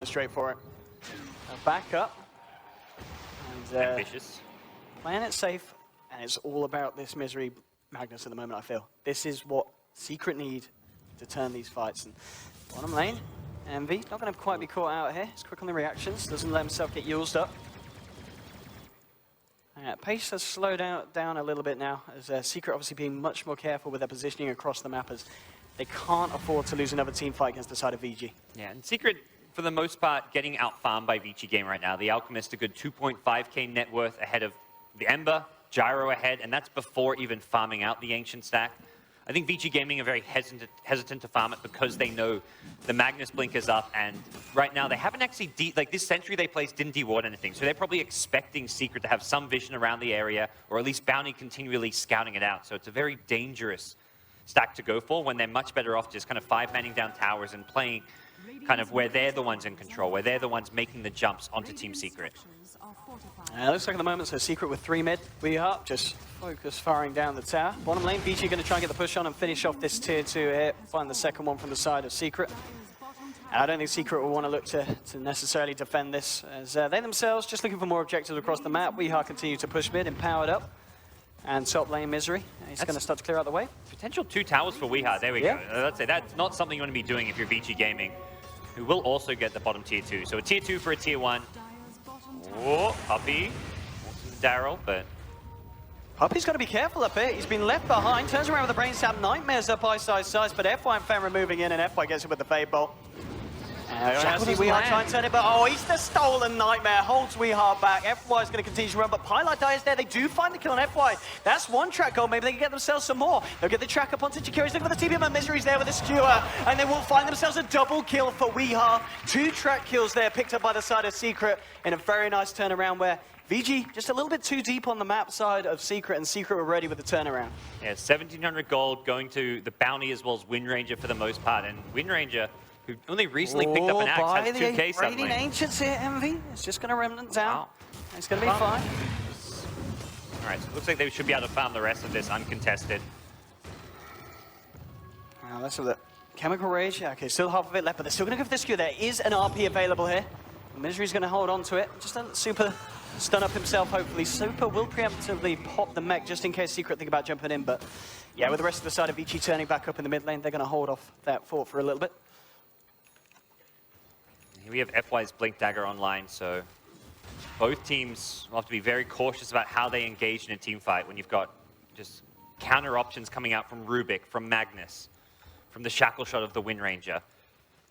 straight for it. Back up. And, ambitious. Playing it safe, and it's all about this Misery Magnus at the moment, I feel. This is what Secret need to turn these fights. And bottom lane, MV, not going to quite be caught out here. He's quick on the reactions, doesn't let himself get used up. Pace has slowed down a little bit now, as Secret obviously being much more careful with their positioning across the map, as they can't afford to lose another team fight against the side of VG. Yeah, and Secret, for the most part, getting out-farmed by Vici Gaming right now. The Alchemist, a good 2.5k net worth ahead of the Ember, Gyro ahead, and that's before even farming out the Ancient stack. I think Vici Gaming are very hesitant to farm it because they know the Magnus blink is up, and right now they haven't actually, like this Sentry they placed didn't deward anything, so they're probably expecting Secret to have some vision around the area, or at least Bounty continually scouting it out. So it's a very dangerous stack to go for when they're much better off just kind of 5-manning down towers and playing kind of where they're the ones in control, where they're the ones making the jumps onto Team Secret. Looks like at the moment, so Secret with 3 mid. We are just focus firing down the tower. Bottom lane, Vici going to try and get the push on and finish off this tier 2 here. Find the second one from the side of Secret. And I don't think Secret will want to look to necessarily defend this, as they themselves just looking for more objectives across the map. We are continue to push mid, empowered up. And top lane Misery, he's going to start to clear out the way. Potential 2 towers for Weeha, there we go. Let's say that's not something you want to be doing if you're Vici Gaming, who will also get the bottom tier 2. So a tier 2 for a tier 1. Oh, Puppey. Daryl, but... Puppey's got to be careful up here. He's been left behind. Turns around with the brain stab. Nightmares up high size, but FY and Fenrir moving in, and FY gets it with the Fade Bolt. Weeha trying to turn it, but oh, he's the stolen Nightmare. Holds Weeha back. FY is going to continue to run, but Pilot dies there. They do find the kill on FY. That's one track goal. Maybe they can get themselves some more. They'll get the track up onto Jakiri. He's looking for the TPM, and Misery's there with a skewer, and they will find themselves a double kill for Weeha. 2 track kills there, picked up by the side of Secret in a very nice turnaround where VG just a little bit too deep on the map side of Secret, and Secret were ready with the turnaround. Yeah, 1,700 gold going to the Bounty as well as Wind Ranger for the most part, and Wind Ranger, who only recently picked up an axe, has 2k suddenly. Raiding Ancients here, MV. It's just going to remnant down. Wow. It's going to be fine. All right, so it looks like they should be able to farm the rest of this uncontested. Now let's have the Chemical Rage. Yeah, okay, still half of it left, but they're still going to go for this Q. There is an RP available here. Misery's going to hold on to it. Just a Super stun up himself, hopefully. Super will preemptively pop the mech just in case Secret think about jumping in, but yeah, with the rest of the side of Vici turning back up in the mid lane, they're going to hold off that fort for a little bit. Here we have FY's Blink Dagger online, so both teams will have to be very cautious about how they engage in a team fight when you've got just counter options coming out from Rubik, from Magnus, from the shackle shot of the Wind Ranger.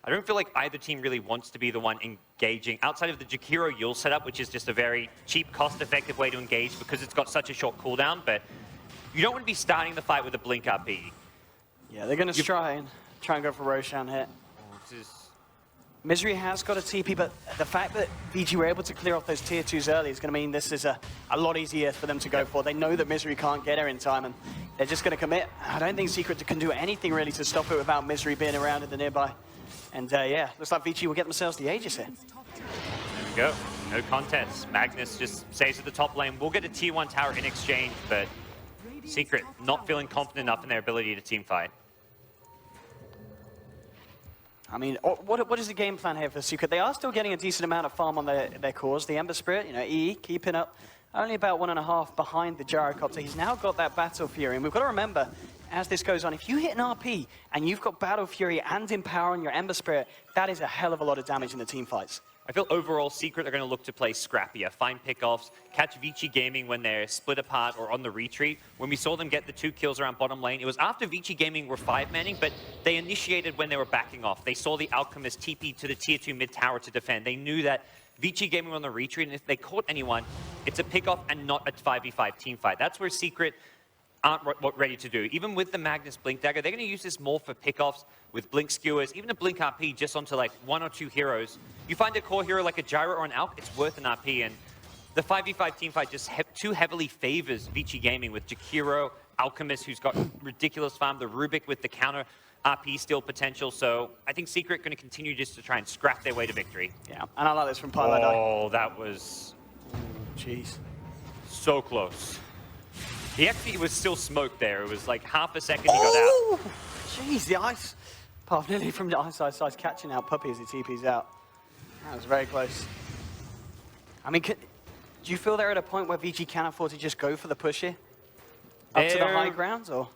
I don't feel like either team really wants to be the one engaging outside of the Jakiro Yule setup, which is just a very cheap, cost-effective way to engage because it's got such a short cooldown, but you don't want to be starting the fight with a Blink RP. Yeah, they're going to try and go for Roshan here. Misery has got a TP, but the fact that VG were able to clear off those tier 2s early is going to mean this is a lot easier for them to go for. They know that Misery can't get her in time, and they're just going to commit. I don't think Secret can do anything really to stop it without Misery being around in the nearby. And yeah, looks like Vici will get themselves the Aegis here. There we go. No contest. Magnus just stays at the top lane. We'll get a tier 1 tower in exchange, but Secret not feeling confident enough in their ability to team fight. I mean, what is the game plan here for Secret? They are still getting a decent amount of farm on their cores. The Ember Spirit, you know, EE keeping up only about 1.5 behind the Gyrocopter. He's now got that Battle Fury, and we've got to remember, as this goes on, if you hit an RP and you've got Battle Fury and Empower on your Ember Spirit, that is a hell of a lot of damage in the team fights. I feel overall Secret are going to look to play scrappier, find pickoffs, catch Vici Gaming when they're split apart or on the retreat. When we saw them get the 2 kills around bottom lane, it was after Vici Gaming were 5-manning, but they initiated when they were backing off. They saw the Alchemist TP to the tier 2 mid tower to defend. They knew that Vici Gaming were on the retreat, and if they caught anyone, it's a pickoff and not a 5v5 team fight. That's where Secret aren't ready to do. Even with the Magnus Blink Dagger, they're going to use this more for pickoffs with Blink Skewers, even a Blink RP just onto like 1 or 2 heroes. You find a core hero like a Gyro or an Alk, it's worth an RP, and the 5v5 team fight just too heavily favors Vici Gaming with Jakiro, Alchemist, who's got ridiculous farm, the Rubik with the counter RP steal potential, so I think Secret going to continue just to try and scrap their way to victory. Yeah, and I like this from Pilot. Oh, that was... Jeez. So close. He actually was still smoked there. It was like half a second he got out. Jeez, the ice. Path nearly from the ice catching out Puppey as he TP's out. That was very close. I mean, do you feel they're at a point where VG can afford to just go for the push here? Up to the high grounds, or?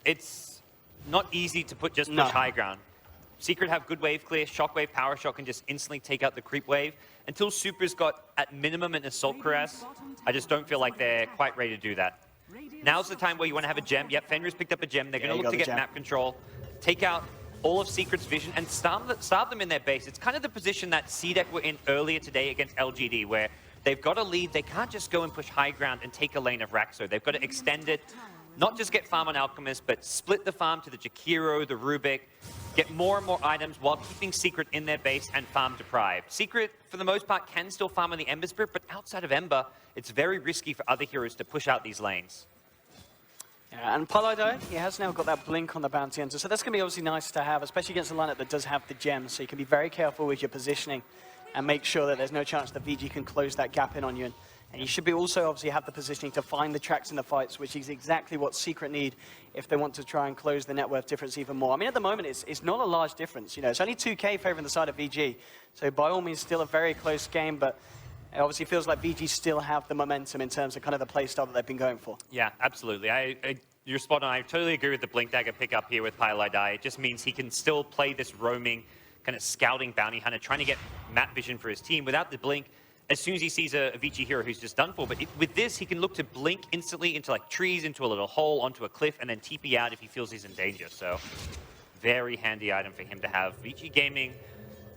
It's not easy to push high ground. Secret have good wave clear, Shockwave, Power Shot can just instantly take out the creep wave. Until Super's got, at minimum, an Assault Caress, I just don't feel like they're quite ready to do that. Now's the time where you want to have a gem. Yep, Fenrir's picked up a gem. They're going to look to get map control, take out all of Secret's vision, and starve them in their base. It's kind of the position that CDEC were in earlier today against LGD, where they've got a lead. They can't just go and push high ground and take a lane of Raxo. They've got to extend it, not just get farm on Alchemist, but split the farm to the Jakiro, the Rubik, get more and more items while keeping Secret in their base and farm deprived. Secret, for the most part, can still farm on the Ember Spirit, but outside of Ember, it's very risky for other heroes to push out these lanes. Yeah, and Paladin, he has now got that blink on the Bounty Hunter, so that's going to be obviously nice to have, especially against a lineup that does have the gems, so you can be very careful with your positioning and make sure that there's no chance that VG can close that gap in on you. And you should be also obviously have the positioning to find the tracks in the fights, which is exactly what Secret need if they want to try and close the net worth difference even more. I mean, at the moment, it's not a large difference. You know, it's only 2K favoring the side of VG. So by all means, still a very close game, but it obviously feels like VG still have the momentum in terms of kind of the play style that they've been going for. Yeah, absolutely. You're spot on. I totally agree with the Blink Dagger pickup here with Paladai. It just means he can still play this roaming, kind of scouting bounty hunter, trying to get map vision for his team without the blink. As soon as he sees a Vici hero who's just done for, but with this, he can look to blink instantly into like trees, into a little hole, onto a cliff, and then TP out if he feels he's in danger. So, very handy item for him to have. Vici Gaming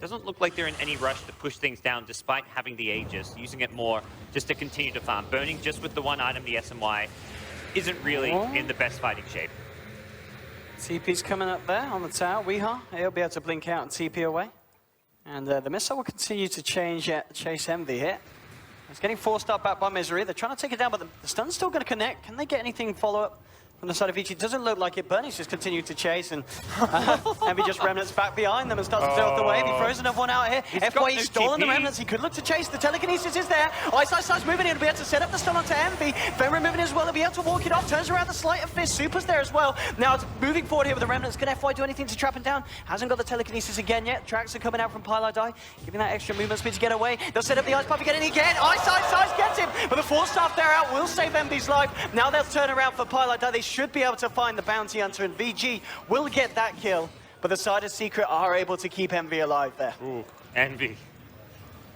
doesn't look like they're in any rush to push things down, despite having the Aegis, using it more just to continue to farm. Burning just with the one item, the SMY, isn't really in the best fighting shape. TP's coming up there on the tower. Weehaw, he'll be able to blink out and TP away. And the missile will continue to chase Envy here. It's getting forced up back by Misery. They're trying to take it down, but the stun's still going to connect. Can they get anything follow-up from the side of Vici? It doesn't look like it. Bernie's just continued to chase, and Envy just remnants back behind them and starts to fill up the wave. He throws another one out here. FY's stolen the remnants. He could look to chase. The telekinesis is there. Ice moving in. He'll be able to set up the stun onto Envy. Fenrir moving as well. He'll be able to walk it off. Turns around the Sleight of Fist. Super's there as well. Now it's moving forward here with the remnants. Can FY do anything to trap him down? Hasn't got the telekinesis again yet. Tracks are coming out from Paladai, giving that extra movement speed to get away. They'll set up the ice pipe again and again. Ice gets him. But the Force Staff there out will save Envy's life. Now they'll turn around for Paladai. They should be able to find the Bounty Hunter, and VG will get that kill, but the side of Secret are able to keep Envy alive there. Ooh, Envy.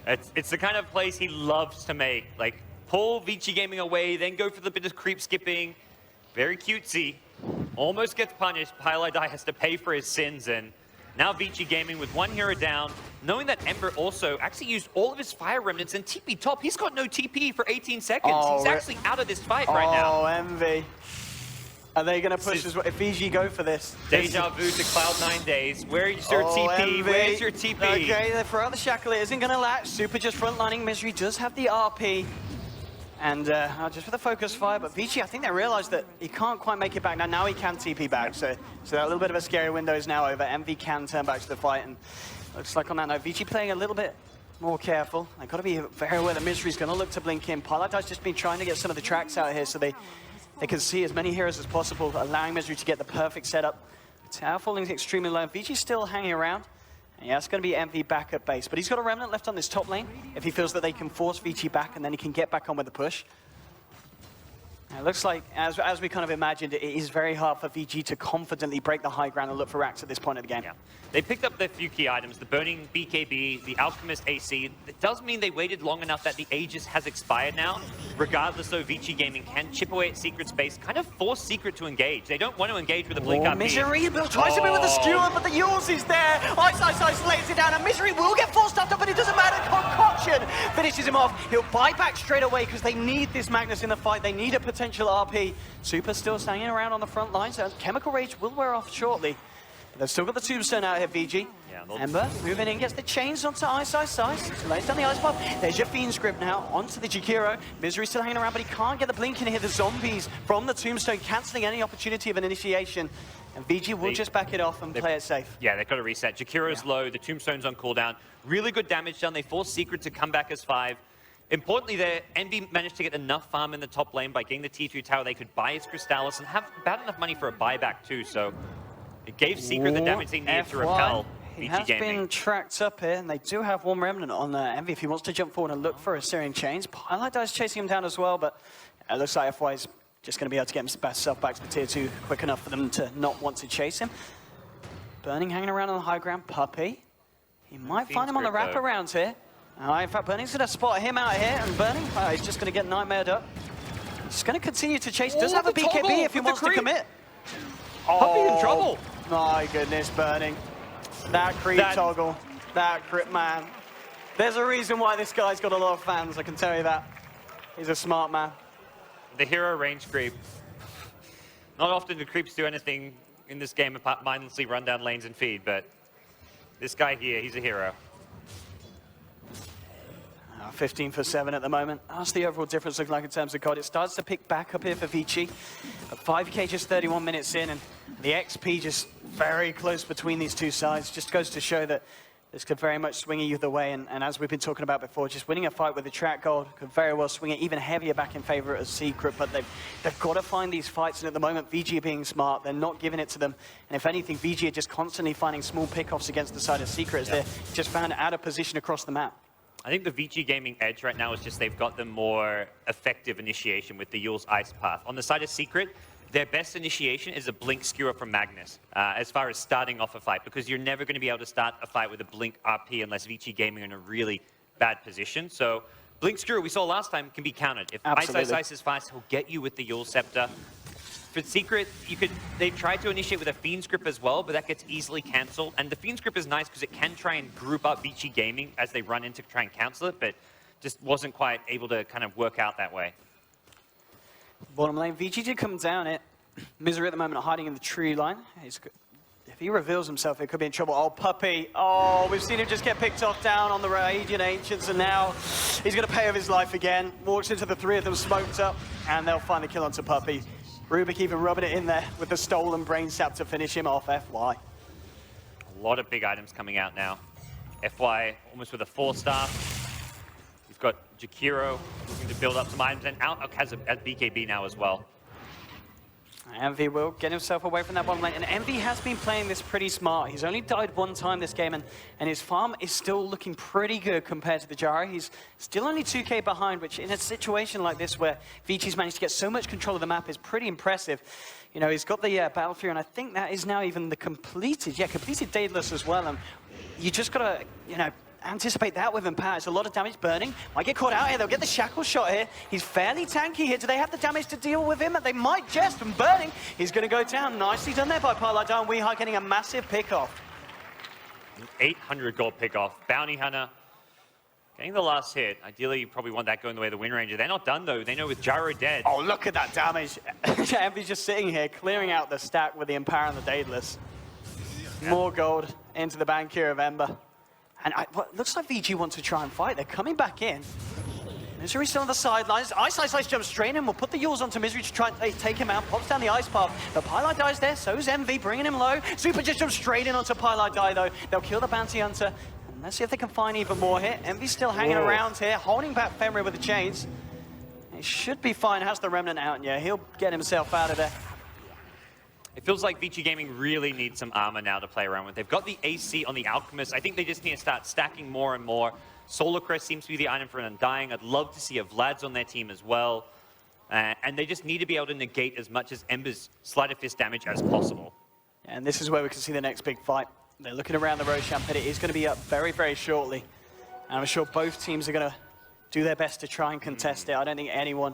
It's the kind of plays he loves to make. Like, pull Vici Gaming away, then go for the bit of creep skipping. Very cutesy. Almost gets punished. Paladai has to pay for his sins, and now Vici Gaming with one hero down, knowing that Ember also actually used all of his fire remnants and TP top. He's got no TP for 18 seconds. He's actually out of this fight right now. Oh, Envy. Are they going to push as well? If VG go for this? Deja vu to Cloud9 days. Where's your TP? Envy. Where's your TP? Okay, they throw out the shackle. It isn't going to latch. Super just frontlining. Misery does have the RP. And just with a focus fire, but Vici, I think they realized that he can't quite make it back. Now he can TP back, so that little bit of a scary window is now over. Envy can turn back to the fight, and looks like on that note, Vici playing a little bit more careful. They've got to be very aware that Misery's going to look to blink in. Paladai's just been trying to get some of the tracks out here, so they can see as many heroes as possible, allowing Misery to get the perfect setup. Tower falling extremely low. Vici's still hanging around. And yeah, it's going to be Envy back at base. But he's got a Remnant left on this top lane if he feels that they can force Vici back and then he can get back on with the push. It looks like, as we kind of imagined, it is very hard for VG to confidently break the high ground and look for racks at this point of the game. Yeah. They picked up their few key items, the Burning BKB, the Alchemist AC. It does mean they waited long enough that the Aegis has expired now. Regardless, though, Vici Gaming can chip away at Secret space, kind of force Secret to engage. They don't want to engage with a Blink RP. Misery tries to be with the skewer, but the Yours is there. Ice lays it down, and Misery will get forced up, but it doesn't matter. Concoction finishes him off. He'll buy back straight away because they need this Magnus in the fight. They need a potential RP. Super still standing around on the front line, so Chemical Rage will wear off shortly. But they've still got the Tombstone out here, VG. Yeah, Ember moving in, gets the chains onto Ice. Lays down the Ice Pop. There's your Fiend Script now, onto the Jakiro. Misery still hanging around, but he can't get the blink in here. The zombies from the Tombstone cancelling any opportunity of an initiation. And VG will just back it off and play it safe. Yeah, they've got to reset. Jakiro's low, the Tombstone's on cooldown. Really good damage done. They force Secret to come back as 5. Importantly there, Envy managed to get enough farm in the top lane by getting the T3 tower. They could buy his Crystallis and have about enough money for a buyback too, so it gave Secret the damage they needed to repel. He has been tracked up here, and they do have one remnant on Envy if he wants to jump forward and look for a Syrian Chains. Pilot Dive's chasing him down as well, but it looks like FY is just going to be able to get himself back to the tier 2 quick enough for them to not want to chase him. Burning hanging around on the high ground. Puppey. He might find him on the wraparounds here. In fact, Burning's going to spot him out here, and Burning, he's just going to get nightmared up. He's going to continue to chase. Does have a BKB if he wants to commit. Puppey in trouble. My goodness, Burning. That creep toggle. That creep, man. There's a reason why this guy's got a lot of fans, I can tell you that. He's a smart man. The hero range creep. Not often do creeps do anything in this game apart mindlessly run down lanes and feed, but this guy here, he's a hero. 15 for 7 at the moment. That's the overall difference looking like in terms of COD. It starts to pick back up here for Vici. 5k just 31 minutes in, and the XP just very close between these two sides. Just goes to show that this could very much swing either way, and as we've been talking about before, just winning a fight with the track gold could very well swing it even heavier back in favor of Secret, but they've got to find these fights, and at the moment, VG are being smart. They're not giving it to them, and if anything, VG are just constantly finding small pickoffs against the side of Secret as they're just found out of position across the map. I think the Vici Gaming edge right now is just they've got the more effective initiation with the Yule's Ice Path. On the side of Secret, their best initiation is a Blink Skewer from Magnus, as far as starting off a fight, because you're never going to be able to start a fight with a Blink RP unless Vici Gaming are in a really bad position. So Blink Skewer, we saw last time, can be countered. If Ice is fast, he'll get you with the Yule Scepter. For Secret, they tried to initiate with a Fiend's Grip as well, but that gets easily cancelled. And the Fiend's Grip is nice because it can try and group up Vici Gaming as they run in to try and cancel it, but just wasn't quite able to kind of work out that way. Bottom lane, VG did come down it. Misery at the moment hiding in the tree line. If he reveals himself, it could be in trouble. Oh, Puppey. Oh, we've seen him just get picked off down on the Radiant Ancients, and now he's going to pay with his life again. Walks into the three of them smoked up, and they'll find the kill onto Puppey. Rubik even rubbing it in there with the stolen brain sap to finish him off. FY. A lot of big items coming out now. FY almost with a 4-star. We've got Jakiro looking to build up some items, and Outlook has a BKB now as well. Envy will get himself away from that bottom lane, and Envy has been playing this pretty smart. He's only died one time this game, and his farm is still looking pretty good compared to the Jara. He's still only 2k behind, which in a situation like this where Vici's managed to get so much control of the map is pretty impressive. You know, he's got the Battle Fury, and I think that is now even the completed Daedalus as well, and you just gotta, you know, anticipate that with Empower. It's a lot of damage. Burning might get caught out here. They'll get the shackle shot here. He's fairly tanky here. Do they have the damage to deal with him? They might just. From Burning, he's going to go down. Nicely done there by Pilot Dive. Weehart getting a massive pickoff. 800 gold pickoff. Bounty Hunter getting the last hit. Ideally, you probably want that going the way of the Wind Ranger. They're not done, though. They know with Gyro dead. Oh, look at that damage. Envy's just sitting here, clearing out the stack with the Empower and the Daedalus. More gold into the bank here of Ember. And it looks like VG wants to try and fight. They're coming back in. Misery still on the sidelines. Ice jumps straight in. We'll put the Yules onto Misery to try and take him out. Pops down the Ice Path. The Pilot dies there. So's Envy, bringing him low. Super just jumps straight in onto Pilot Die, though. They'll kill the Bounty Hunter. And let's see if they can find even more here. Envy's still hanging around here, holding back Fenrir with the chains. He should be fine. Has the Remnant out, and yeah, he'll get himself out of there. It feels like Vici Gaming really needs some armor now to play around with. They've got the AC on the Alchemist. I think they just need to start stacking more and more. Solar Crest seems to be the item for an Undying. I'd love to see a Vlad's on their team as well. And they just need to be able to negate as much as Ember's Sleight of Fist damage as possible. And this is where we can see the next big fight. They're looking around the Roshan pit. It is going to be up very, very shortly. And I'm sure both teams are going to do their best to try and contest it. I don't think anyone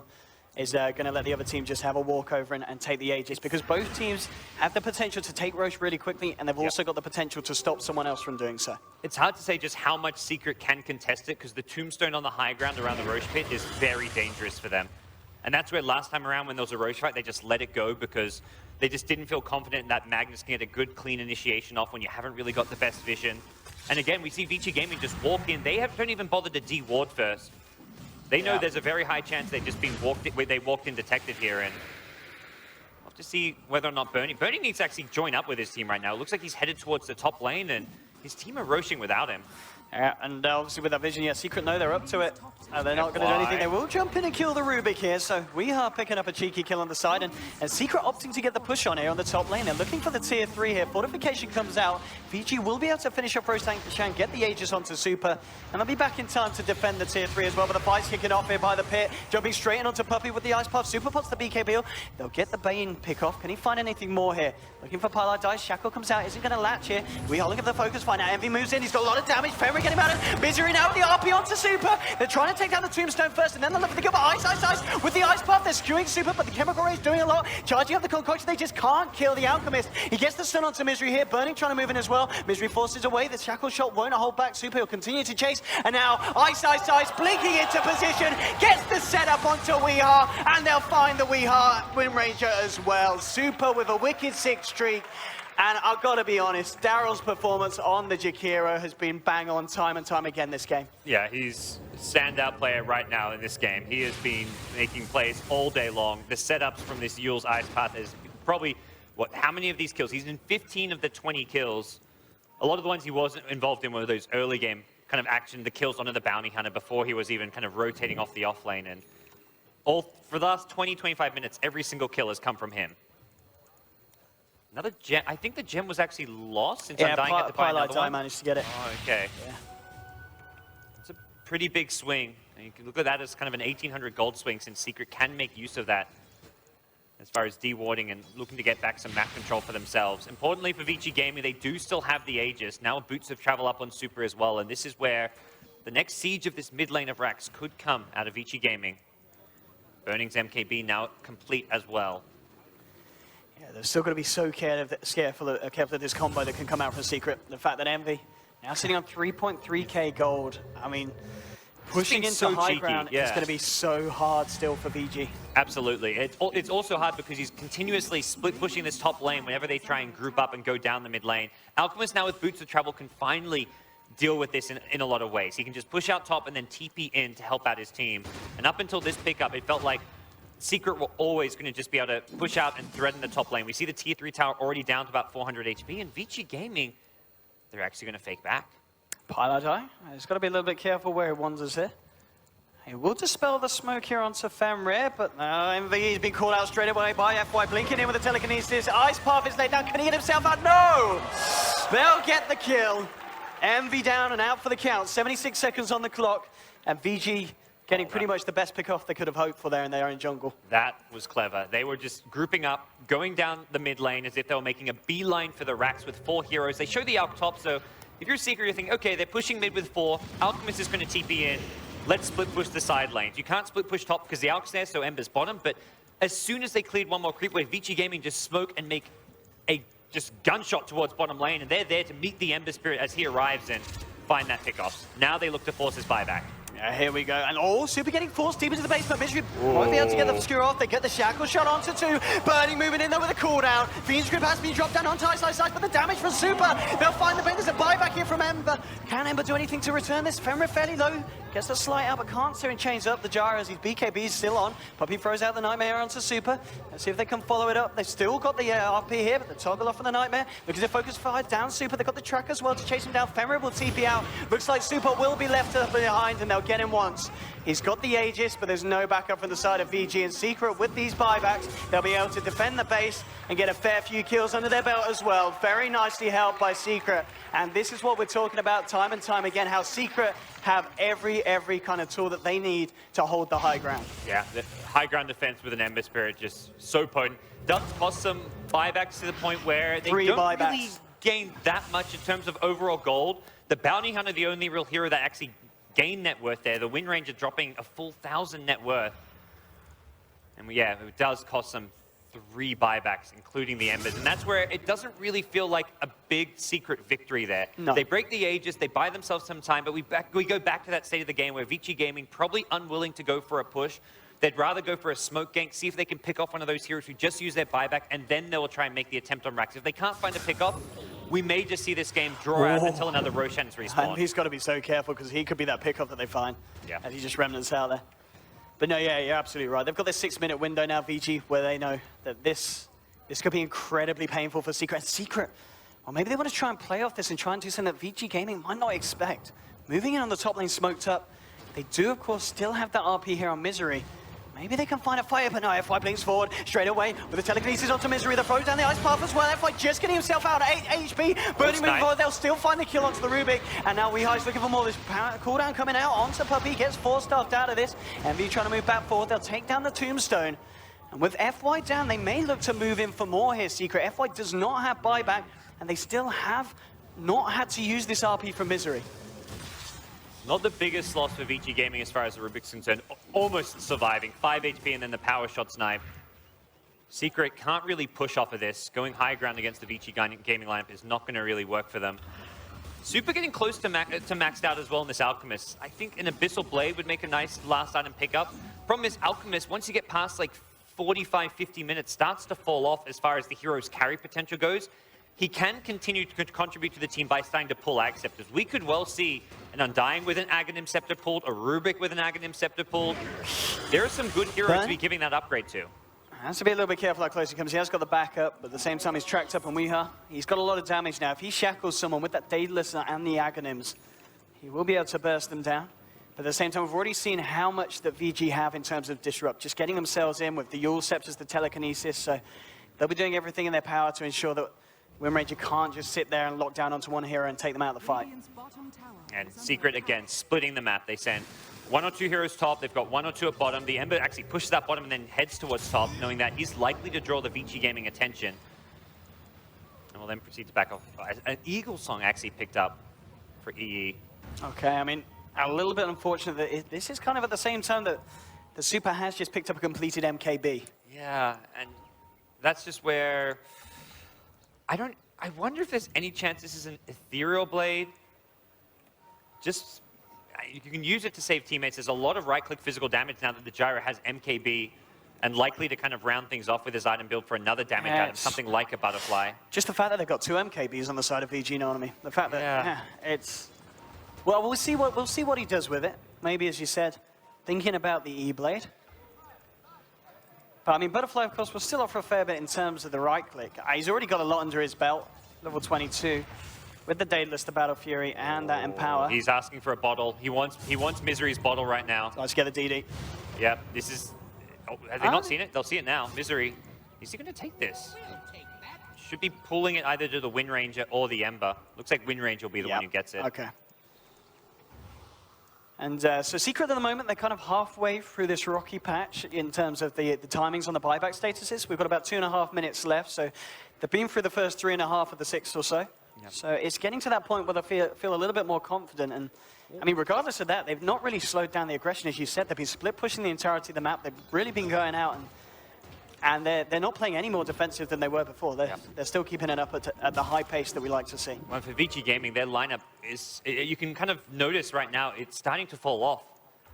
is going to let the other team just have a walkover and take the Aegis, because both teams have the potential to take Roche really quickly, and they've also got the potential to stop someone else from doing so. It's hard to say just how much Secret can contest it, because the tombstone on the high ground around the Roche pit is very dangerous for them. And that's where last time around when there was a Roche fight, they just let it go because they just didn't feel confident that Magnus can get a good, clean initiation off when you haven't really got the best vision. And again, we see Vici Gaming just walk in. They don't even bother to de-ward first. They know there's a very high chance they've just been walked in detected here, and we'll have to see whether or not Bernie needs to actually join up with his team right now. It looks like he's headed towards the top lane, and his team are roaching without him. And obviously with that vision, yeah, Secret know they're up to it. They're not going to do anything. They will jump in and kill the Rubik here, so we are picking up a cheeky kill on the side, and Secret opting to get the push on here on the top lane. They're looking for the tier 3 here. Fortification comes out. Vici will be able to finish up Roshan, get the Aegis onto Super, and they'll be back in time to defend the tier 3 as well, but the fight's kicking off here by the pit, jumping straight in onto Puppey with the Ice Puff. Super pots the BKB. They'll get the Bane pick off. Can he find anything more here? Looking for Pilar Dice. Shackle comes out, isn't going to latch here. We are looking for the focus find now. Envy moves in, he's got a lot of damage. Fenrir getting out of Misery now with the RP onto Super. They're trying to take down the Tombstone first, and then they're looking for the kill. Ice with the Ice Puff. They're skewing Super, but the Chemical Ray is doing a lot. Charging up the Concoction, they just can't kill the Alchemist. He gets the stun onto Misery here. Burning trying to move in as well. Misery forces away. The Shackle shot won't hold back. Super will continue to chase, and now Ice blinking into position, gets the setup onto Weehaw, and they'll find the Weehaw Wind Ranger as well. Super with a wicked 6 streak. And I've got to be honest, Daryl's performance on the Jakiro has been bang on time and time again this game. Yeah, he's a standout player right now in this game. He has been making plays all day long. The setups from this Yule's Ice Path is probably, how many of these kills? He's in 15 of the 20 kills. A lot of the ones he wasn't involved in were those early game kind of action, the kills onto the Bounty Hunter before he was even kind of rotating off the offlane. And for the last 20, 25 minutes, every single kill has come from him. Another gem. I think the gem was actually lost since Undying had to buy another one. Managed to get it. Oh, okay. Yeah. It's a pretty big swing. And you can look at that as kind of an 1,800 gold swing, since Secret can make use of that as far as dewarding and looking to get back some map control for themselves. Importantly for Vici Gaming, they do still have the Aegis. Now Boots of Travel up on Super as well, and this is where the next siege of this mid lane of Rax could come out of Vici Gaming. Burning's MKB now complete as well. Yeah, they're still going to be so careful of this combo that can come out from Secret. The fact that Envy now sitting on 3.3k gold. I mean, pushing into so high cheeky, ground is going to be so hard still for VG. Absolutely. It's also hard because he's continuously split pushing this top lane whenever they try and group up and go down the mid lane. Alchemist now with Boots of Travel can finally deal with this in a lot of ways. He can just push out top and then TP in to help out his team. And up until this pickup, it felt like Secret were always going to just be able to push out and threaten the top lane. We see the tier 3 tower already down to about 400 HP, and Vici Gaming, they're actually going to fake back. Pilar he's got to be a little bit careful where he wanders here. He will dispel the smoke here onto Fenrir, but no, MVE's been called out straight away by FY, blinking in with the telekinesis. Ice Path is laid down. Can he get himself out? No! They'll get the kill. MV down and out for the count. 76 seconds on the clock, and VG getting pretty much the best pick off they could have hoped for there in their own jungle. That was clever. They were just grouping up, going down the mid lane as if they were making a beeline for the Rax with 4 heroes. They show the Alch top, so if you're Secret, you're thinking, okay, they're pushing mid with 4. Alchemist is going to TP in. Let's split push the side lanes. You can't split push top because the Alch's there, so Ember's bottom. But as soon as they cleared one more creep wave, Vici Gaming just smoke and make a just gunshot towards bottom lane, and they're there to meet the Ember Spirit as he arrives and find that pickoff. Now they look to force his buyback. Yeah, here we go. And Super getting forced deep into the basement. Misery won't be able to get the obscure off. They get the shackle shot onto 2. Burning moving in there with a cooldown. Fiend's grip has been dropped down onto Ice, but the damage from Super. They'll find the bait. There's a buyback here from Ember. Can Ember do anything to return this? Fenrir fairly low. Gets the slight out, but can't and chains up the jar as his BKB is still on. Puppey throws out the Nightmare onto Super. Let's see if they can follow it up. They've still got the RP here, but the toggle off of the Nightmare. Because they focus fire down Super. They've got the track as well to chase him down. Fenrir will TP out. Looks like Super will be left behind, and they'll get him once. He's got the Aegis, but there's no backup from the side of VG, and Secret with these buybacks, they'll be able to defend the base and get a fair few kills under their belt as well. Very nicely helped by Secret, and this is what we're talking about time and time again, how Secret have every kind of tool that they need to hold the high ground. Yeah, the high ground defense with an Ember Spirit just so potent. Does cost some buybacks to the point where they don't really gain that much in terms of overall gold. The Bounty Hunter, the only real hero that actually gain net worth there. The Wind Ranger dropping a full 1,000 net worth. And yeah, it does cost them 3 buybacks, including the Embers. And that's where it doesn't really feel like a big Secret victory there. No. They break the Aegis, they buy themselves some time, but we go back to that state of the game where Vici Gaming probably unwilling to go for a push. They'd rather go for a smoke gank, see if they can pick off one of those heroes who just use their buyback, and then they'll try and make the attempt on Rax. If they can't find a pick off, we may just see this game draw out until another Roshan's respawn. And he's got to be so careful because he could be that pick-off that they find. Yeah. As he just remnants out there. But no, yeah, you're absolutely right. They've got this 6-minute window now, VG, where they know that this could be incredibly painful for Secret. And Secret, or maybe they want to try and play off this and try and do something that VG Gaming might not expect. moving in on the top lane, smoked up. They do, of course, still have that RP here on Misery. Maybe they can find a fire, but no, FY blinks forward straight away with the telekinesis onto Misery. They throws down the ice path as well. FY just getting himself out at 8 HP. Burning moving forward, they'll still find the kill onto the Rubik. And now Weehive's looking for more. This power cooldown coming out onto Puppey, gets 4-staffed out of this. MV trying to move back forward. They'll take down the Tombstone. And with FY down, they may look to move in for more here, Secret. FY does not have buyback, and they still have not had to use this RP from Misery. Not the biggest loss for Vici Gaming as far as the Rubik's concerned. Almost surviving. 5 HP and then the power shot snipe. Secret can't really push off of this. Going high ground against the Vici Gaming lineup is not going to really work for them. Super getting close to maxed out as well in this Alchemist. I think an Abyssal Blade would make a nice last item pickup. Problem is, Alchemist, once you get past like 45, 50 minutes, starts to fall off as far as the hero's carry potential goes. He can continue to contribute to the team by starting to pull Ag Scepters. We could well see an Undying with an Aghanim Scepter pulled, a Rubik with an Aghanim Scepter pulled. There are some good heroes to be giving that upgrade to. Has to be a little bit careful how close he comes. He has got the backup, but at the same time he's tracked up on Weeha. He's got a lot of damage now. If he shackles someone with that Daedalus and the Aghanims, he will be able to burst them down. But at the same time, we've already seen how much that VG have in terms of disrupt. Just getting themselves in with the Yule Scepters, the telekinesis. So they'll be doing everything in their power to ensure that Windranger can't just sit there and lock down onto one hero and take them out of the fight. And Secret, again, splitting the map. They send 1 or 2 heroes top. They've got 1 or 2 at bottom. The Ember actually pushes that bottom and then heads towards top, knowing that he's likely to draw the Vici Gaming attention. And will then proceed to back off. An Eagle Song actually picked up for EE. Okay, I mean, a little bit unfortunate that this is kind of at the same time that the Super has just picked up a completed MKB. Yeah, and that's just where... I wonder if there's any chance this is an Ethereal Blade. Just, you can use it to save teammates. There's a lot of right-click physical damage now that the Gyro has MKB and likely to kind of round things off with his item build for another damage item, something like a Butterfly. Just the fact that they've got 2 MKBs on the side of VG, you know what I mean? The fact that, it's... Well, we'll see what he does with it. Maybe, as you said, thinking about the E-Blade. But I mean, Butterfly, of course, will still offer a fair bit in terms of the right-click. He's already got a lot under his belt, level 22, with the Daedalus, the Battle Fury, and that Empower. He's asking for a bottle. He wants Misery's bottle right now. Let's get the DD. Yep, this is... Oh, have they not seen it? They'll see it now. Misery. Is he going to take this? Should be pulling it either to the Windranger or the Ember. Looks like Windranger will be the one who gets it. Okay. And so Secret at the moment, they're kind of halfway through this rocky patch in terms of the timings on the buyback statuses. We've got about 2.5 minutes left, so they've been through the first 3.5 of the 6 or so. Yep. So it's getting to that point where they feel a little bit more confident. And I mean, regardless of that, they've not really slowed down the aggression, as you said. They've been split pushing the entirety of the map. They've really been going out, and they're not playing any more defensive than they were before. They're still keeping it up at the high pace that we like to see. Well, for Vici Gaming, their lineup is, you can kind of notice right now, it's starting to fall off.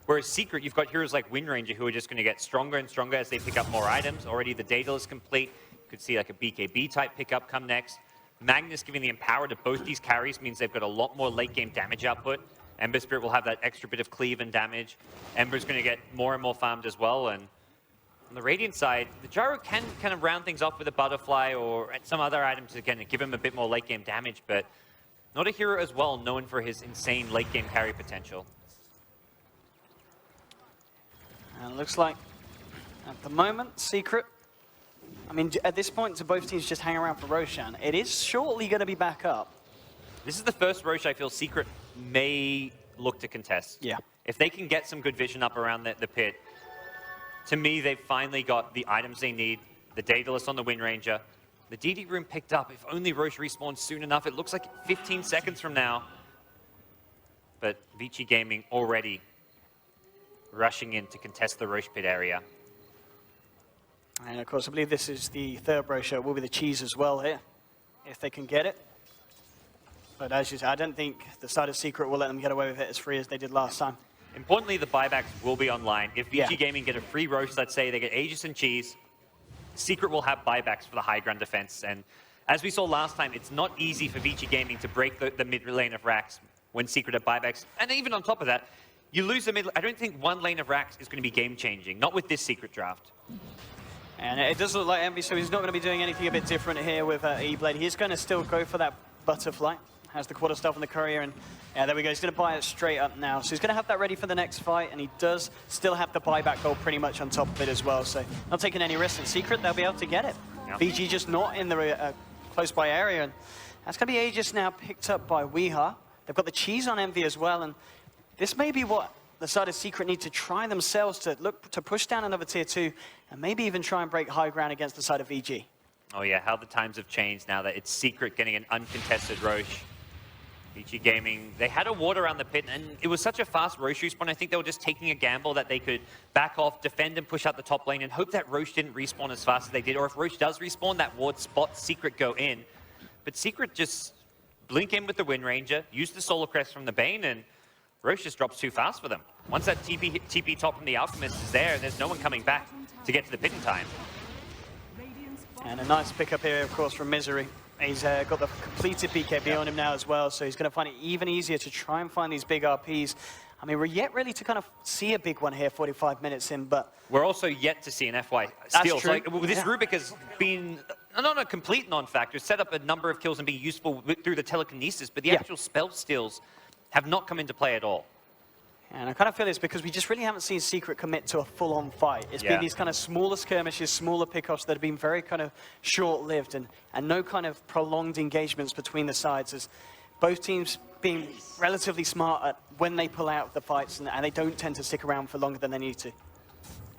Whereas Secret, you've got heroes like Windranger who are just going to get stronger and stronger as they pick up more items. Already the Daedalus is complete. You could see like a BKB type pickup come next. Magnus giving the Empower to both these carries means they've got a lot more late game damage output. Ember Spirit will have that extra bit of cleave and damage. Ember's going to get more and more farmed as well. And on the Radiant side, the Gyro can kind of round things off with a Butterfly or some other items again to give him a bit more late game damage, but not a hero as well known for his insane late game carry potential. And it looks like at the moment, Secret, I mean, at this point, to both teams just hang around for Roshan. It is shortly going to be back up. This is the first Rosh I feel Secret may look to contest. Yeah. If they can get some good vision up around the pit, to me, they've finally got the items they need, the Daedalus on the Windranger. The DD room picked up. If only Roche respawns soon enough. It looks like 15 seconds from now. But Vici Gaming already rushing in to contest the Roche pit area. And of course, I believe this is the third brochure. It will be the cheese as well here, if they can get it. But as you said, I don't think the side of Secret will let them get away with it as free as they did last time. Importantly, the buybacks will be online. If Vici Gaming get a free Roche, let's say they get Aegis and cheese, Secret will have buybacks for the high ground defense. And as we saw last time, it's not easy for Vici Gaming to break the mid lane of racks when Secret have buybacks. And even on top of that, you lose the mid. I don't think one lane of racks is going to be game changing. Not with this Secret draft. And it does look like Envy, so he's not going to be doing anything a bit different here with E-Blade. He's going to still go for that Butterfly. has the quarter staff on the courier, and yeah, there we go. He's going to buy it straight up now. So he's going to have that ready for the next fight, and he does still have the buyback goal pretty much on top of it as well. So not taking any risks. In Secret, they'll be able to get it. Yep. VG just not in the close by area, and that's going to be Aegis now picked up by Weeha. They've got the cheese on Envy as well, and this may be what the side of Secret need to try themselves to look to push down another tier 2, and maybe even try and break high ground against the side of VG. Oh yeah, how the times have changed now that it's Secret getting an uncontested Roche. Vici Gaming, they had a ward around the pit, and it was such a fast Roche respawn. I think they were just taking a gamble that they could back off, defend and push out the top lane, and hope that Roche didn't respawn as fast as they did. Or if Roche does respawn, that ward spots Secret go in. But Secret just blink in with the Wind Ranger, use the Solar Crest from the Bane, and Roche just drops too fast for them. Once that TP top from the Alchemist is there, there's no one coming back to get to the pit in time. And a nice pickup here, of course, from Misery. He's got the completed BKB on him now as well, so he's going to find it even easier to try and find these big RPs. I mean, we're yet really to kind of see a big one here, 45 minutes in, but... We're also yet to see an FY steal. True. Like, this Rubik has been, not a complete non-factor, set up a number of kills and be useful through the telekinesis, but the actual spell steals have not come into play at all. And I kind of feel it's because we just really haven't seen Secret commit to a full-on fight. It's been these kind of smaller skirmishes, smaller pickoffs that have been very kind of short-lived, and no kind of prolonged engagements between the sides, as both teams being relatively smart at when they pull out of the fights, and they don't tend to stick around for longer than they need to.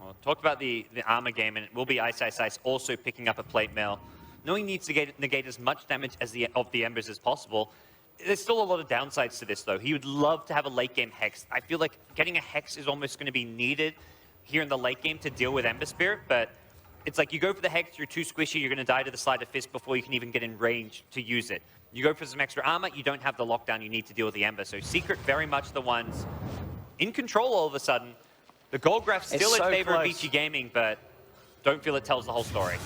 Well, talked about the armor game, and it will be Ice also picking up a plate mail. Knowing he needs to negate as much damage as of the Embers as possible. There's still a lot of downsides to this, though. He would love to have a late-game Hex. I feel like getting a Hex is almost going to be needed here in the late game to deal with Ember Spirit, but it's like you go for the Hex, you're too squishy, you're going to die to the Sleight of Fist before you can even get in range to use it. You go for some extra armor, you don't have the lockdown you need to deal with the Ember. So Secret very much the ones in control all of a sudden. The gold graph still in favor of Vici Gaming, but don't feel it tells the whole story.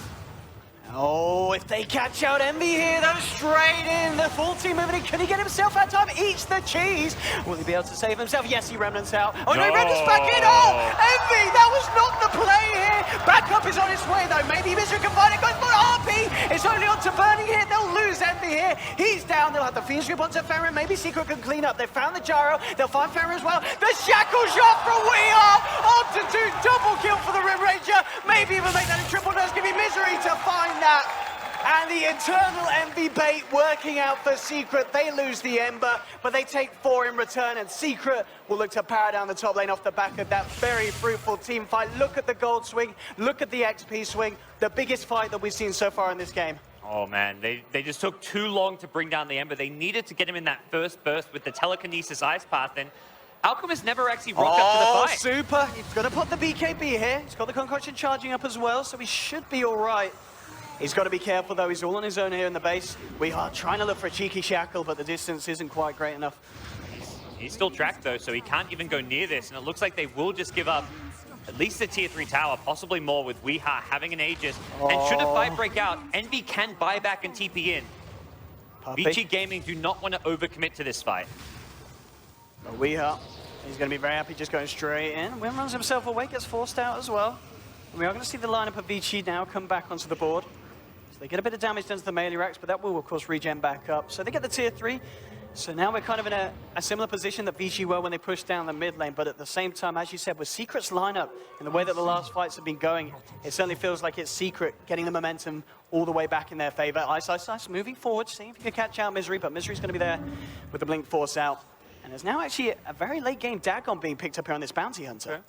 Oh, if they catch out Envy here, though, straight in. The full team moving in. Can he get himself out time? Eats the cheese. Will he be able to save himself? Yes, he remnants out. Oh, no, Remnants back in. Oh, Envy, that was not the play here. Backup is on its way, though. Maybe Misery can find it. Goes for RP. It's only on to Burning here. They'll lose Envy here. He's down. They'll have the Fiend's Grip onto Farron. Maybe Secret can clean up. They found the Gyro. They'll find Farron as well. The Shackle shot from Weeha. On to 2. Double kill for the Rim Ranger. Maybe even make that a triple. Does give me Misery to find that. And the eternal Envy bait working out for Secret. They lose the Ember, but they take 4 in return, and Secret will look to power down the top lane off the back of that very fruitful team fight. Look at the gold swing, look at the XP swing, the biggest fight that we've seen so far in this game. Oh man, they just took too long to bring down the Ember. They needed to get him in that first burst with the telekinesis ice path, and Alchemist never actually rocked up to the fight. Super, he's gonna put the BKB here. He's got the concoction charging up as well, so he should be all right. He's got to be careful, though. He's all on his own here in the base. We are trying to look for a cheeky shackle, but the distance isn't quite great enough. He's still tracked, though, so he can't even go near this. And it looks like they will just give up at least the tier 3 tower, possibly more, with Weeha having an Aegis. And should a fight break out, Envy can buy back and TP in. Vici Gaming do not want to overcommit to this fight. Weeha, he's going to be very happy just going straight in. Wim runs himself away, gets forced out as well. And we are going to see the lineup of Vici now come back onto the board. They get a bit of damage done to the melee racks, but that will, of course, regen back up. So they get the tier 3. So now we're kind of in a similar position that Vici were when they pushed down the mid lane. But at the same time, as you said, with Secret's lineup and the way that the last fights have been going, it certainly feels like it's Secret getting the momentum all the way back in their favor. Ice moving forward, seeing if he can catch out Misery, but Misery's going to be there with the Blink Force out. And there's now actually a very late game Dagon being picked up here on this Bounty Hunter. Okay.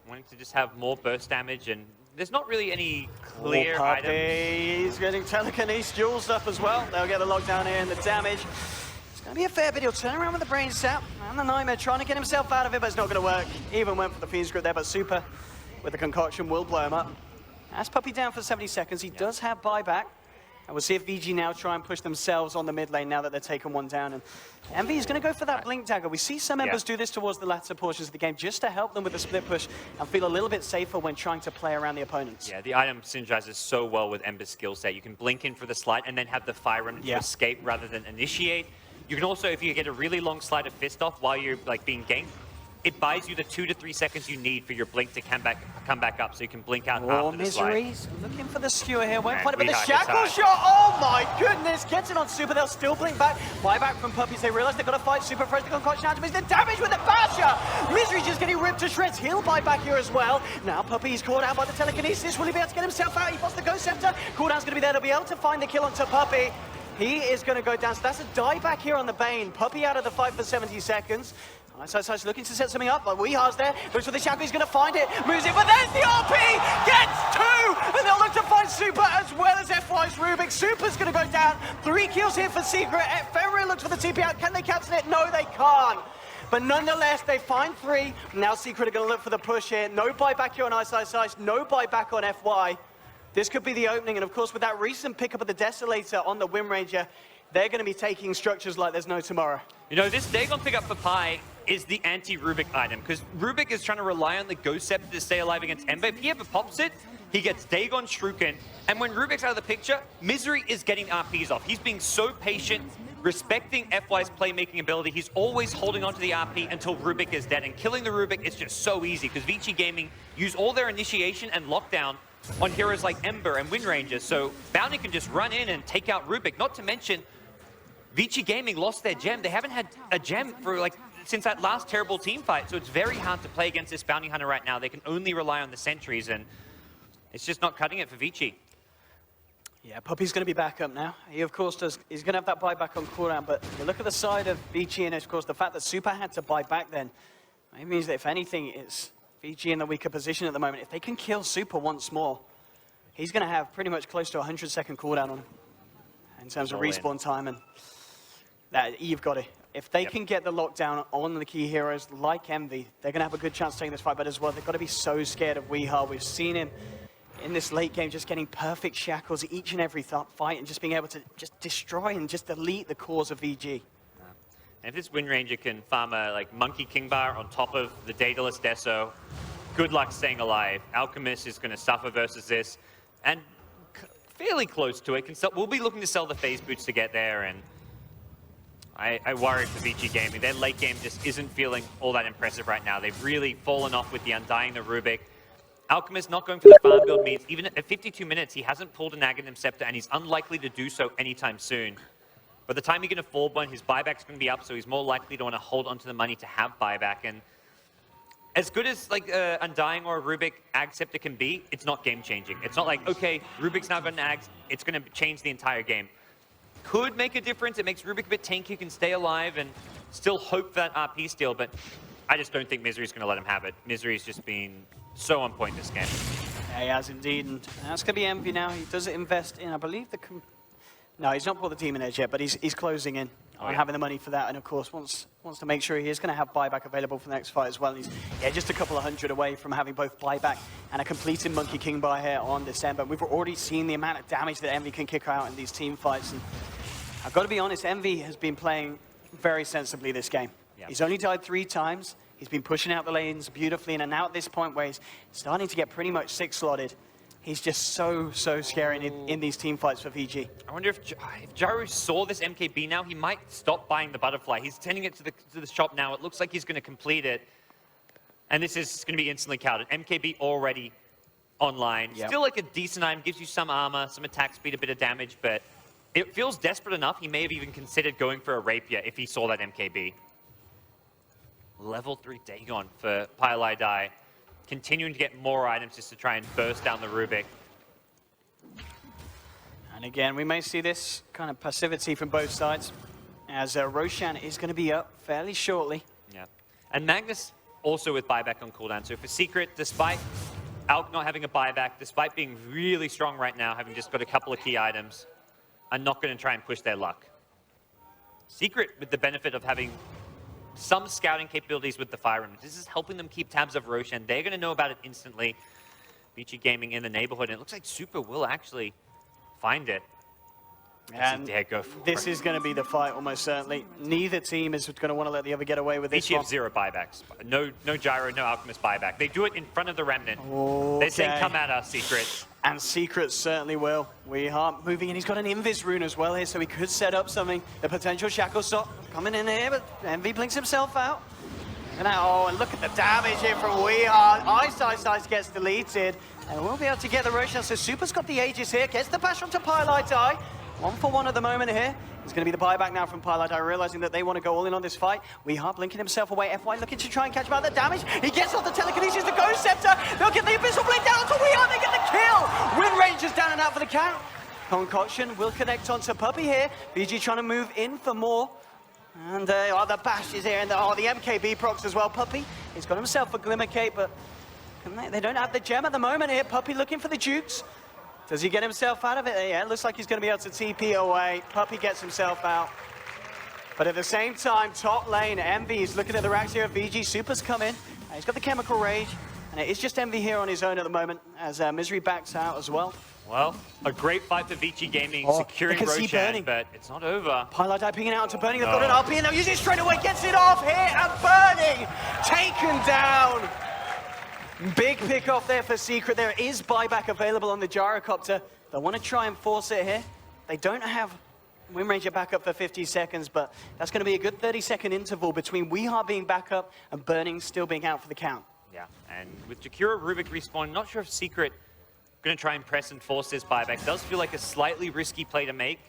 Wanting to just have more burst damage, and there's not really any clear items. He's getting telekinesis jewels up as well. They'll get the lockdown here and the damage. It's going to be a fair bit. He'll turn around with the brain sap and the Nightmare, trying to get himself out of it, but it's not going to work. Even went for the Fiend's Grip there, but Super with the concoction will blow him up. That's Puppey down for 70 seconds. He does have buyback. And we'll see if VG now try and push themselves on the mid lane now that they're taking one down. And Envy is going to go for that Blink Dagger. We see some members do this towards the latter portions of the game just to help them with the split push and feel a little bit safer when trying to play around the opponents. Yeah, the item synergizes so well with Ember's skill set. You can blink in for the slide and then have the Fire Remnant to escape rather than initiate. You can also, if you get a really long Sleight of Fist off while you're like being ganked, it buys you the 2 to 3 seconds you need for your blink to come back up, so you can blink out Oh, after the slide. Misery's looking for the skewer here. Won't And find it, but the Weehawk shackle is shot. Oh my goodness. Gets it on Super. They'll still blink back. Buyback from Puppies. They realize they've got to fight Super first. They're going to concoction out to miss the damage with the basher. Misery just getting ripped to shreds. He'll buy back here as well. Now Puppy's caught out by the telekinesis. Will he be able to get himself out? He lost the Ghost Scepter. Cooldown's going to be there. They'll be able to find the kill onto Puppy. He is going to go down. So that's a die back here on the Bane. Puppy out of the fight for 70 seconds. Ice looking to set something up, but Weehar's there. Looks for the shackle, he's going to find it. Moves it, but there's the RP! Gets 2! And they'll look to find Super as well as FY's Rubik. Super's going to go down. 3 kills here for Secret. Fenrir looks for the TP out. Can they capture it? No, they can't. But nonetheless, they find 3. Now Secret are going to look for the push here. No buyback here on Ice, no buyback on FY. This could be the opening, and of course, with that recent pickup of the Desolator on the Wind Ranger, they're going to be taking structures like there's no tomorrow. You know, this Dagon pickup for Pi is the anti-Rubik item, because Rubik is trying to rely on the Ghost Scepter to stay alive against Ember. If he ever pops it, he gets Dagon Shuriken, and when Rubik's out of the picture, Misery is getting RPs off. He's being so patient, respecting FY's playmaking ability. He's always holding onto the RP until Rubik is dead, and killing the Rubik is just so easy, because Vici Gaming use all their initiation and lockdown on heroes like Ember and Wind Ranger, so Bounty can just run in and take out Rubik. Not to mention, Vici Gaming lost their gem. They haven't had a gem for since that last terrible team fight, so it's very hard to play against this Bounty Hunter right now. They can only rely on the sentries, and it's just not cutting it for Vici. Yeah, Puppy's going to be back up now. He, of course, he's going to have that buyback on cooldown, but you look at the side of Vici, and of course, the fact that Super had to buy back then, it means that if anything, it's Vici in the weaker position at the moment. If they can kill Super once more, he's going to have pretty much close to 100-second cooldown on him in terms of respawn time, and that you've got to. If they can get the lockdown on the key heroes like Envy, they're going to have a good chance of taking this fight, but as well, they've got to be so scared of Weehar. We've seen him in this late game just getting perfect shackles each and every fight and just being able to just destroy and just delete the cores of VG. And if this Wind Ranger can farm a Monkey King Bar on top of the Daedalus Deso, good luck staying alive. Alchemist is going to suffer versus this, and fairly close to it. We'll be looking to sell the phase boots to get there, and I worry for Vici Gaming. Their late game just isn't feeling all that impressive right now. They've really fallen off with the Undying the Rubik. Alchemist not going for the farm build means even at 52 minutes, he hasn't pulled an Aghanim Scepter, and he's unlikely to do so anytime soon. By the time he's going to fall one, his buyback's going to be up, so he's more likely to want to hold onto the money to have buyback. And as good as Undying or a Rubik Ag Scepter can be, it's not game-changing. It's not like, okay, Rubik's now got an Ag, it's going to change the entire game. Could make a difference. It makes Rubik a bit tanky, can stay alive and still hope for that RP steal, but I just don't think Misery's going to let him have it. Misery's just been so on point this game. Yeah, he has indeed, and that's going to be Envy now. He does invest in, I believe, no, he's not bought the Demon Edge yet, but he's closing in on having the money for that, and of course wants to make sure he is going to have buyback available for the next fight as well. And he's just a couple of hundred away from having both buyback and a completed Monkey King Bar here on December. We've already seen the amount of damage that Envy can kick out in these team fights, and I've got to be honest, Envy has been playing very sensibly this game. Yep. He's only died 3 times. He's been pushing out the lanes beautifully, and now at this point where he's starting to get pretty much 6-slotted, he's just so scary in these team fights for VG. I wonder if Jaru saw this MKB now, he might stop buying the butterfly. He's sending it to the shop now. It looks like he's going to complete it. And this is going to be instantly counted. MKB already online. Yep. Still like a decent item, gives you some armor, some attack speed, a bit of damage, but it feels desperate enough. He may have even considered going for a Rapier if he saw that MKB. Level 3 Dagon for Pylai Dai. Continuing to get more items just to try and burst down the Rubik. And again, we may see this kind of passivity from both sides, as Roshan is going to be up fairly shortly. Yeah. And Magnus also with buyback on cooldown. So for Secret, despite Alk not having a buyback, despite being really strong right now, having just got a couple of key items, are not going to try and push their luck. Secret with the benefit of having some scouting capabilities with the Fire Rim. This is helping them keep tabs of Roshan. They're going to know about it instantly. Vici Gaming in the neighborhood, and it looks like Super will actually find it. And go for this is going to be the fight almost certainly. Neither team is going to want to let the other get away with this. Vici have 0 buybacks. No Gyro, no Alchemist buyback. They do it in front of the Remnant. Okay. They're saying, come at us, Secret. And Secret certainly will. We are moving in. He's got an Invis rune as well here, so he could set up something. The potential Shackle Stop coming in here, but Envy blinks himself out. And look at the damage here from Weehart. Ice gets deleted. And we'll be able to get the Roshan. So Super's got the Aegis here. Gets the bash onto Pylite Eye. 1-for-1 at the moment here. It's going to be the buyback now from Pylite Eye, realizing that they want to go all in on this fight. Weehart blinking himself away. FY looking to try and catch him out the damage. He gets off the telekinesis, the Ghost Scepter. They'll get the Abyssal Blade down onto Weehart. They get the kill. Wind Ranger's down and out for the count. Concoction will connect onto Puppey here. VG trying to move in for more. And the bash is here, and the MKB procs as well. Puppey, he's got himself a Glimmer Cape, but they don't have the gem at the moment here. Puppey looking for the Jukes. Does he get himself out of it? Yeah, it looks like he's going to be able to TP away. Puppey gets himself out. But at the same time, top lane, Envy is looking at the racks here. VG Super's come in. He's got the Chemical Rage, and it is just Envy here on his own at the moment, as Misery backs out as well. Well, a great fight for Vici Gaming, securing Roshan, but it's not over. Pylite Eye pinging out onto Burning. They've got an RP, and they'll use it straight away. Gets it off here, and Burning taken down. Big pick off there for Secret. There is buyback available on the Gyrocopter. They want to try and force it here. They don't have Wind Ranger back up for 50 seconds, but that's going to be a good 30-second interval between Weehart being back up and Burning still being out for the count. Yeah, and with Jakiro Rubik respawn, not sure if Secret going to try and press and force this buyback. Does feel like a slightly risky play to make.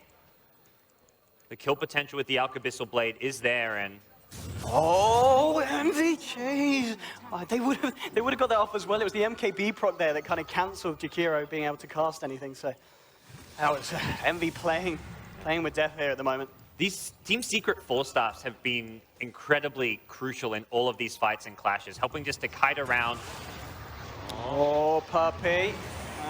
The kill potential with the Alkabyssal Blade is there, and oh, MVG! They would have got that off as well. It was the MKB proc there that kind of cancelled Jakiro being able to cast anything. So that was Envy playing with death here at the moment. These Team Secret 4-staffs have been incredibly crucial in all of these fights and clashes, helping just to kite around. Oh, Puppey.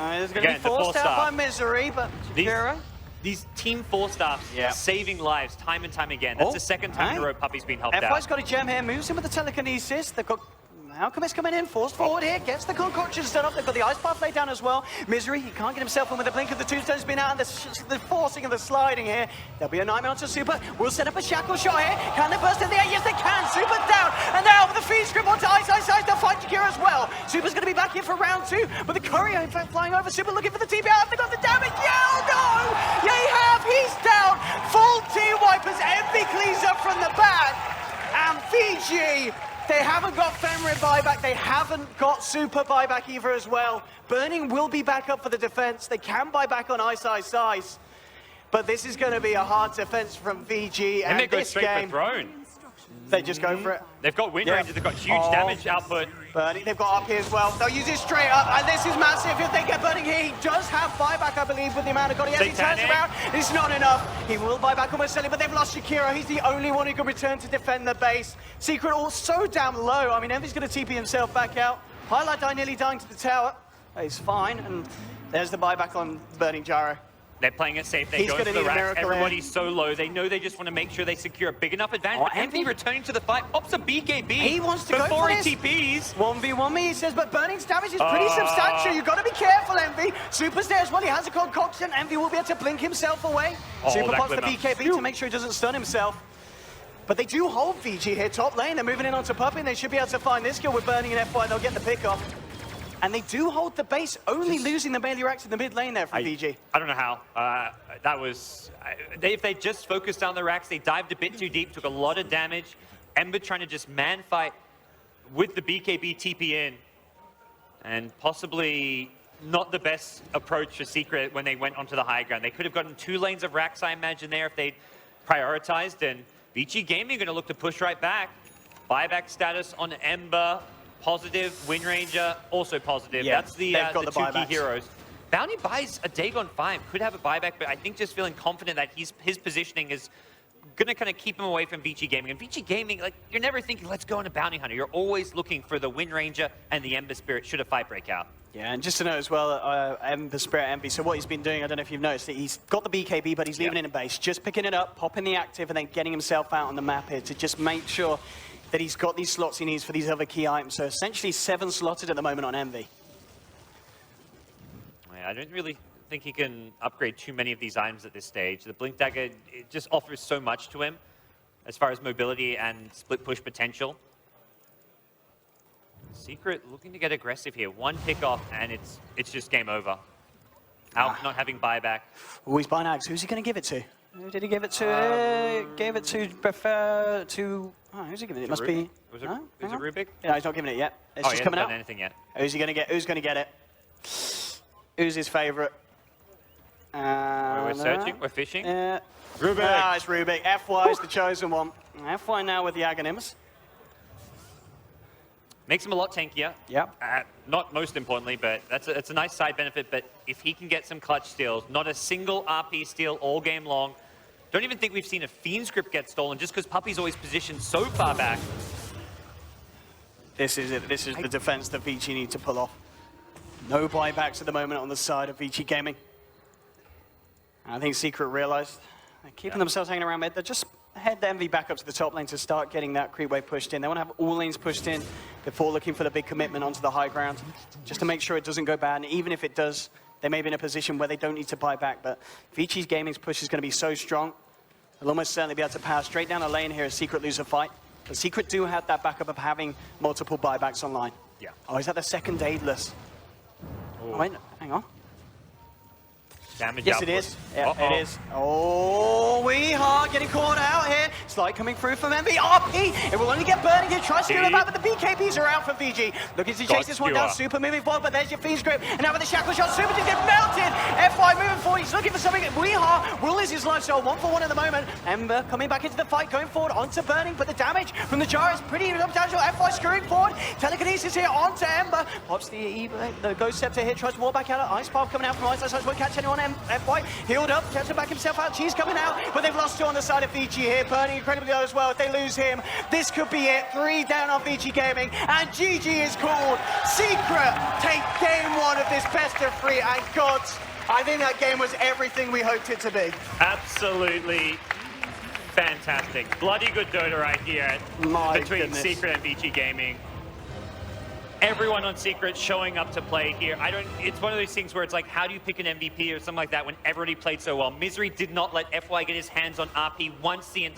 It's going to be forced out by Misery, but Jakiro. These Team 4-staffs saving lives time and time again. That's the second time in a row Puppey's been helped out. FY's got a gem here, moves in with the telekinesis. They've got Alchemist coming in, forced forward here, gets the concoction set up. They've got the Ice Path laid down as well. Misery, he can't get himself in with the blink of the tombstone's been out, and the forcing and the sliding here. There'll be a Nightmare onto Super. We'll set up a Shackle shot here. Can they burst in the air? Yes, they can. Super down, and now with the feed script onto Ice. They'll fight Jakiro as well. Super's going to be back here for round 2, but the courier in fact flying over. Super looking for the TP out. Have they got the damage? Yeah, no! Yeah, he have. He's down. Full T-Wipers. Envy cleans up from the back, and Fiji. They haven't got Fenrir buyback, they haven't got Super buyback either as well. Burning will be back up for the defense. They can buy back on Ice. But this is going to be a hard defense from VG. And they go straight for Throne. They just go for it. They've got Wind Ranger, they've got huge damage output. Burning, they've got up here as well. They'll use it straight up, and this is massive. If they get Burning here, he does have buyback, I believe, with the amount of God he has. He turns around, it's not enough. He will buy back almost certainly, but they've lost Jakiro. He's the only one who can return to defend the base. Secret all so damn low. I mean, Envy's going to TP himself back out. Pylite Eye nearly dying to the tower. He's fine, and there's the buyback on Burning Gyro. They're playing it safe. They go for the racks. Everybody's so low. They know they just want to make sure they secure a big enough advantage. But Envy returning to the fight. Pops a BKB. He wants to go for this. Before he TPs. 1v1 me, he says, but Burning's damage is pretty substantial. You've got to be careful, Envy. Super's there as well. He has a concoction. Envy will be able to blink himself away. Super pops the BKB to make sure he doesn't stun himself. But they do hold VG here, top lane. They're moving in onto Puppey, and they should be able to find this kill with Burning and FY. They'll get the pick off. And they do hold the base, only losing the melee racks in the mid lane there from VG. I don't know how. That was... if they just focused on the racks, they dived a bit too deep, took a lot of damage. Ember trying to just man fight with the BKB TP in. And possibly not the best approach for Secret when they went onto the high ground. They could have gotten 2 lanes of racks, I imagine, there if they'd prioritized. And Vici Gaming going to look to push right back. Buyback status on Ember. Positive, Wind Ranger, also positive. Yeah, that's the two key heroes. Bounty buys a Dagon 5, could have a buyback, but I think just feeling confident that his positioning is going to kind of keep him away from Vici Gaming. And Vici Gaming, like, you're never thinking, let's go on a Bounty Hunter. You're always looking for the Wind Ranger and the Ember Spirit should a fight break out. Yeah, and just to know as well, Ember Spirit Envy, so what he's been doing, I don't know if you've noticed, he's got the BKB, but he's leaving it in base, just picking it up, popping the active, and then getting himself out on the map here to just make sure that he's got these slots he needs for these other key items. So essentially 7 slotted at the moment on Envy. I don't really think he can upgrade too many of these items at this stage. The Blink Dagger, it just offers so much to him as far as mobility and split push potential. Secret looking to get aggressive here. 1 pick off and it's just game over. Alk not having buyback. Oh, he's buying Ags. Who's he going to give it to? Who did he give it to? Gave it to prefer to. Oh, who's he giving it? It must be. Was it, no? was it Rubik? Yeah, he's not giving it yet. It's Oh, just he coming hasn't out. done anything yet. Who's he gonna get? Who's gonna get it? Who's his favorite? We're searching. We're fishing. Rubik. Ah, it's Rubik. FY is the chosen one. FY now with the Aghanimous. Makes him a lot tankier. Yep. Not most importantly, but it's a nice side benefit. But if he can get some clutch steals, not a single RP steal all game long. Don't even think we've seen a Fiend script get stolen just because Puppey's always positioned so far back. This is it. This is the defense that Vici need to pull off. No buybacks at the moment on the side of Vici Gaming. I think Secret realized they're keeping themselves hanging around mid. They're just head the MV back up to the top lane to start getting that creep wave pushed in. They want to have all lanes pushed in before looking for the big commitment onto the high ground, just to make sure it doesn't go bad. And even if it does, they may be in a position where they don't need to buy back. But Vici's Gaming's push is going to be so strong, they'll almost certainly be able to power straight down the lane here as Secret lose a fight. But Secret do have that backup of having multiple buybacks online. Yeah. Oh, is that the second aidless? Oh, wait, hang on. Damage Yes, output. it is. Yeah, it is. Oh, we are getting caught out here. Slide coming through from MV. RP, it will only get burning. He tries to do it back, but the BKBs are out for VG. Looking to chase this one down. Super moving forward, but there's your Fiend's grip. And now with the shackle shot, Super just get melted. FY moving forward. He's looking for something. Weehar will lose his life, so 1-for-1 at the moment. Ember coming back into the fight, going forward onto Burning, but the damage from the Jar is pretty substantial. FY screwing forward. Telekinesis here onto Ember. Pops the Ghost Scepter here, tries to walk back out. Ice Path coming out from Ice Side, won't catch anyone. FY healed up, tries to back himself out. Cheese coming out, but they've lost two on the side of Vici here. Burning incredibly low as well. If they lose him, this could be it. 3 down on Vici Gaming, and GG is called. Secret take game 1 of this best of 3, and gods, I think that game was everything we hoped it to be. Absolutely fantastic. Bloody good Dota right here between Secret and Vici Gaming. Everyone on Secret showing up to play here. It's one of those things where it's like, how do you pick an MVP or something like that when everybody played so well? Misery did not let FY get his hands on RP once the entire